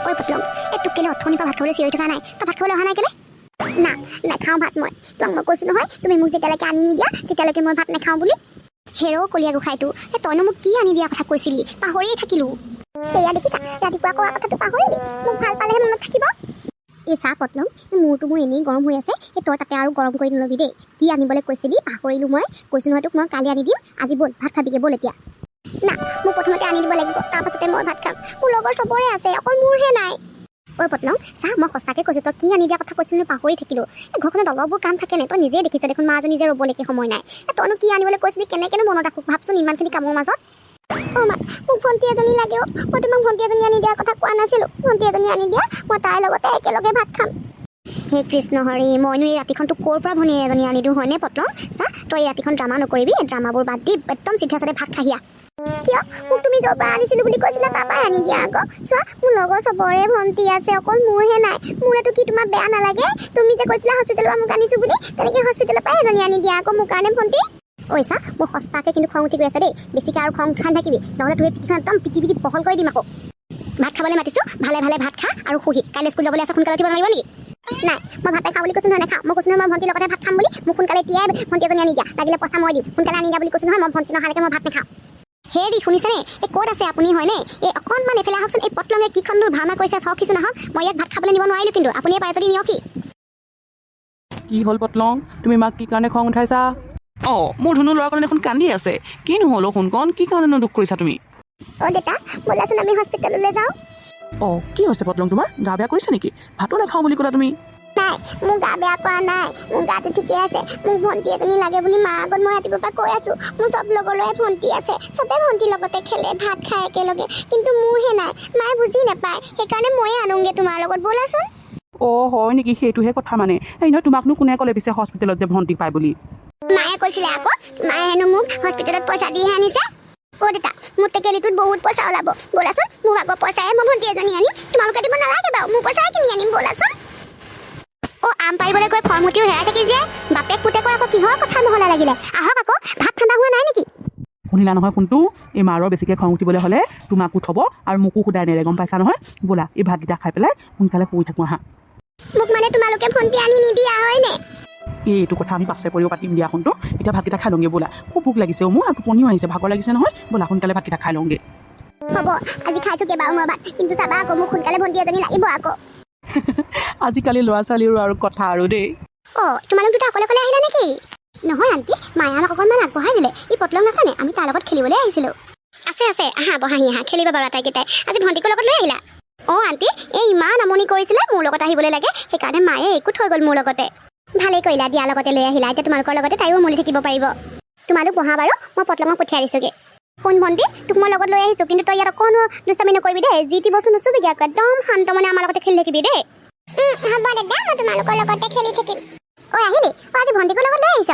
ঐ পটলং এই তোক কেলে অথনিৰ পৰা ভাত খাবলৈ চিঞৰি থকা নাই তই ভাত খাবলৈ অহা নাই কেলে না নাখাওঁ ভাত মই তোমাক মই কৈছোঁ নহয় তুমি মোক যেতিয়ালৈকে আনি নিদিয়া তেতিয়ালৈকে মই ভাত নাখাওঁ বুলি হেৰ' কলীয়া গোসাঁইটো তইনো মোক কি আনি দিয়া কথা কৈছিলি পাহৰিয়ে থাকিলোঁ সেয়া দেখিছা ৰাতিপুৱা কোৱা কথাটো পাহৰিলি মোক ভাল পালেহে মনত থাকিব এই চাহ পটলং মূৰটো মোৰ এনেই গৰম হৈ আছে তই তাতে আৰু গৰম কৰি নল'বি দেই কি আনিবলৈ কৈছিলি পাহৰিলোঁ মই কৈছোঁ নহয় তোক মই কালি আনি দিম আজি ব'ল ভাত খাবিগৈ ব'ল এতিয়া না মোক প্ৰথমতে আনি দিব লাগিব তাৰপাছতে মই ভাত খাম মোৰ লগৰ চবৰে আছে অকল মোৰহে নাই ঐ পটলং চাহ মই সঁচাকৈ কৈছোঁ তই কি আনি দিয়া কথা কৈছিলি পাহৰি থাকিলোঁ ঘৰখনত অলপবোৰ কাম থাকে নে তই নিজেই দেখিছ দেখোন মাজনী যে ৰ'বলৈকে সময় নাই তইনো কি আনিবলৈ কৈছিলি কেনেকৈনো মনত ৰাখোঁ ভাবচোন ইমানখিনি কামৰ মাজত অঁ মা মোক ভণ্টি এজনী লাগে মই তোমাক ভণ্টি এজনী আনি দিয়াৰ কথা কোৱা নাছিলোঁ ভণ্টি এজনী আনি দিয়া মই তাইৰ লগতে একেলগে ভাত খাম হে কৃষ্ণ হৰি মইনো এই ৰাতিখন তোক ক'ৰ পৰা ভনী এজনী আনি দিওঁ হয়নে পটলং চা তই এই ৰাতিখন ড্ৰামা নকৰিবি ড্ৰামাবোৰ বাদ দি একদম চিধা চাধে ভাত খাহিয়া কিয় মোক তুমি য'ৰ পৰা আনিছিলোঁ বুলি কৈছিলা তাৰপৰাই আনি দিয়া আকৌ চোৱা মোৰ লগৰ চবৰে ভণ্টি আছে অকল মোৰহে নাই মোৰেতো কি তোমাৰ বেয়া নালাগে তুমি যে কৈছিলা হস্পিটেলৰ পৰা মোক আনিছোঁ বুলি তেনেকৈ হস্পিটেলৰ পৰাই এজনী আনি দিয়া আকৌ মোৰ কাৰণে ভণ্টি ঐ চা মোৰ সঁচাকৈ কিন্তু খং উঠি গৈ আছে দেই বেছিকৈ আৰু খং উঠাই নাথাকিবি নহ'লে তুমি পিঠিখন একদম পিটি বহল কৰি দিম আকৌ ভাত খাবলৈ মাতিছোঁ ভালে ভালে ভাত খা আৰু শুহি কাইলৈ স্কুল যাবলৈ আছে সোনকালে উঠিব লাগিব নেকি নাই মই ভাতে খাওঁ বুলি কৈছোঁ নহয় নাখাওঁ মই কৈছোঁ নহয় মই ভণ্টিৰ লগতে ভাত খাম বুলি মোক সোনকালে এতিয়াই ভণ্টি এজনী আনি দিয়া লাগিলে পইচা মই দিম সোনকালে আনি দিয়া বুলি কৈছোঁ নহয় মই ভণ্টি নহালৈকে মই ভাত নাখাওঁ হেৰি শুনিছেনে এই ক'ত আছে আপুনি হয়নে এই অকণমান এইফালে আহকচোন এই পটলঙে কিখন ভাওনা কৰিছে চাওক কিছু নহওক মই ইয়াত ভাত খাবলৈ নিব নোৱাৰিলোঁ কিন্তু আপুনি পাৰে যদি নিয়ক কি হ'ল পটলং তুমি মাক কি কাৰণে খং উঠাইছা অঁ মোৰ ধুনু ল'ৰাৰ কাৰণে দেখোন কান্দি আছে কি নহ'ল সোনকণ কি কাৰণেনো দুখ কৰিছা তুমি অ' দেউতা ব'লাচোন আমি হস্পিটেললৈ যাওঁ অঁ কি হৈছে পটলং তোমাৰ গা বেয়া কৰিছে নেকি ভাতো নাখাওঁ বুলি ক'লা তুমি নাই মোৰ গা বেয়া কৰা নাই মোৰ গাটো ঠিকে আছে মোক ভণ্টি এজনী লাগে বুলি মাৰ আগত মই ৰাতিপুৱাৰ পৰা কৈ আছোঁ মোৰ চব লগৰে ভণ্টি আছে চবেই ভণ্টিৰ লগতে খেলে ভাত খায় একেলগে কিন্তু মোৰহে নাই মায়ে বুজি নাপায় সেইকাৰণে ময়ে আনোগৈ তোমাৰ লগত ব'লাচোন অঁ হয় নেকি সেইটোহে কথা মানে এই নহয় তোমাকনো কোনে ক'লে পিছে হস্পিটেলত যে ভণ্টি পায় বুলি মায়ে কৈছিলে আকৌ মায়ে হেনো মোক হস্পিটেলত পইচা দিহে আনিছে অ' দেউতা মোৰ টেকেলিটোত বহুত পইচা ওলাব ব'লাচোন মোৰ আগৰ পইচাৰে মই ভণ্টি এজনী আনিম তোমালোকে দিব নালাগে বাৰু মোৰ পইচাৰে কিনি আনিম ব'লাচোন অ' আম পাৰিবলৈ গৈ ফৰ্মুটিও হেৰাই থাকিল যে বাপেক পুতেকৰ আকৌ কিহৰ কথা নহ'লে লাগিলে আহক আকৌ ভাত ঠাণ্ডা হোৱা নাই নেকি শুনিলা নহয় ফোনটো এই মাৰৰ বেছিকৈ খং উঠিবলৈ হ'লে তোমাকো থ'ব আৰু মোকো সোধাই নেৰে গম পাইছা নহয় ব'লা এই ভাতকেইটা খাই পেলাই সোনকালে শুই থাকোঁ আহা মোক মানে তোমালোকে ভণ্টি আনি নিদিয়া হয়নে এইটো কথা আমি পাছে পৰিও পাতিম দিয়া ফোনটো এতিয়া ভাতকেইটা খাই লওঁগৈ ব'লা খুব ভোক লাগিছে মোৰ আৰু টোপনিও আহিছে ভাগৰ লাগিছে নহয় ব'লা সোনকালে ভাতকেইটা খাই লওঁগৈ হ'ব আজি খাইছোঁ কেইবাৰো মই ভাত কিন্তু চাবা আকৌ মোক সোনকালে ভণ্টি এজনী লাগিব আকৌ আজিকালি ল'ৰা ছোৱালীৰো আৰু কথা আৰু দেই অ' তোমালোক দুটা অকলে অকলে আহিলা নেকি নহয় আণ্টি মায়ে আমাক অকণমান আগবঢ়াই দিলে ই পটলং নাচানে আমি তাৰ লগত খেলিবলৈ আহিছিলোঁ আছে আহা বহাহি আহা খেলিবা বাৰু আটাইকেইটাই আজি ভণ্টিকো লগত লৈ আহিলা অঁ আণ্টি এই ইমান আমনি কৰিছিলে মোৰ লগত আহিবলৈ লাগে সেইকাৰণে মায়ে একো থৈ গ'ল মোৰ লগতে ভালেই কৰিলা দিয়া লগতে লৈ আহিলা এতিয়া তোমালোকৰ লগতে তাইও মলি থাকিব পাৰিব তোমালোক বহা বাৰু মই পটলঙক পঠিয়াই দিছোঁগৈ শুন ভণ্টি তোক মই লগত লৈ আহিছোঁ কিন্তু তই ইয়াত অকণো দুষ্টামি নকৰিবি দেই যি টি বস্তু নুচুবিগৈ আকৌ একদম শান্ত মানে আমাৰ লগতে খেলি থাকিবি দেই হ'ব দাদা মই তোমালোকৰ লগতে খেলি থাকিম ঐ আহিলি আজি ভণ্টিকো লগত লৈ আহিছ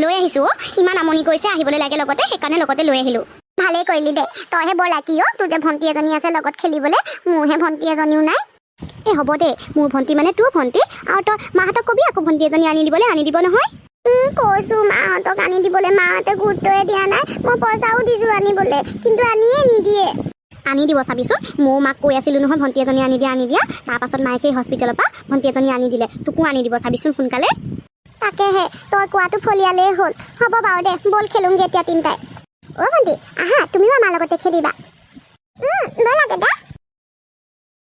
লৈ আহিছোঁ ইমান আমনি কৰিছে আহিবলৈ লাগে লগতে সেইকাৰণে লগতে লৈ আহিলোঁ ভালেই কৰিলি দে তইহে বৰ লাকি তোৰ যে ভণ্টি এজনী আছে লগত খেলিবলৈ মোৰহে ভণ্টি এজনীও নাই এই হ'ব দে মোৰ ভণ্টি মানে তোৰ ভণ্টি আৰু তই মাহঁতক কবি আকৌ ভণ্টি এজনী আনি দিবলৈ আনি দিব নহয় কৈছোঁ মাহঁতক আনি দিবলৈ মাহঁতে গুৰুত্বই দিয়া নাই মই পইচাও দিছোঁ আনিবলৈ কিন্তু আনিয়ে নিদিয়ে আনি দিব চাবিচোন ময়ো মাক কৈ আছিলোঁ নহয় ভণ্টি এজনী আনি দিয়া তাৰপাছত মায়ে সেই হস্পিটেলৰ পৰা ভণ্টি এজনী আনি দিলে তোকো আনি দিব চাবিচোন সোনকালে তাকেহে তই কোৱাটো ফলিয়ালেই হ'ল হ'ব বাৰু দে ব'ল খেলোঁগৈ এতিয়া তিনিটাই অ' ভণ্টি আহা তুমিও আমাৰ লগতে খেলিবা ব'লা দাদা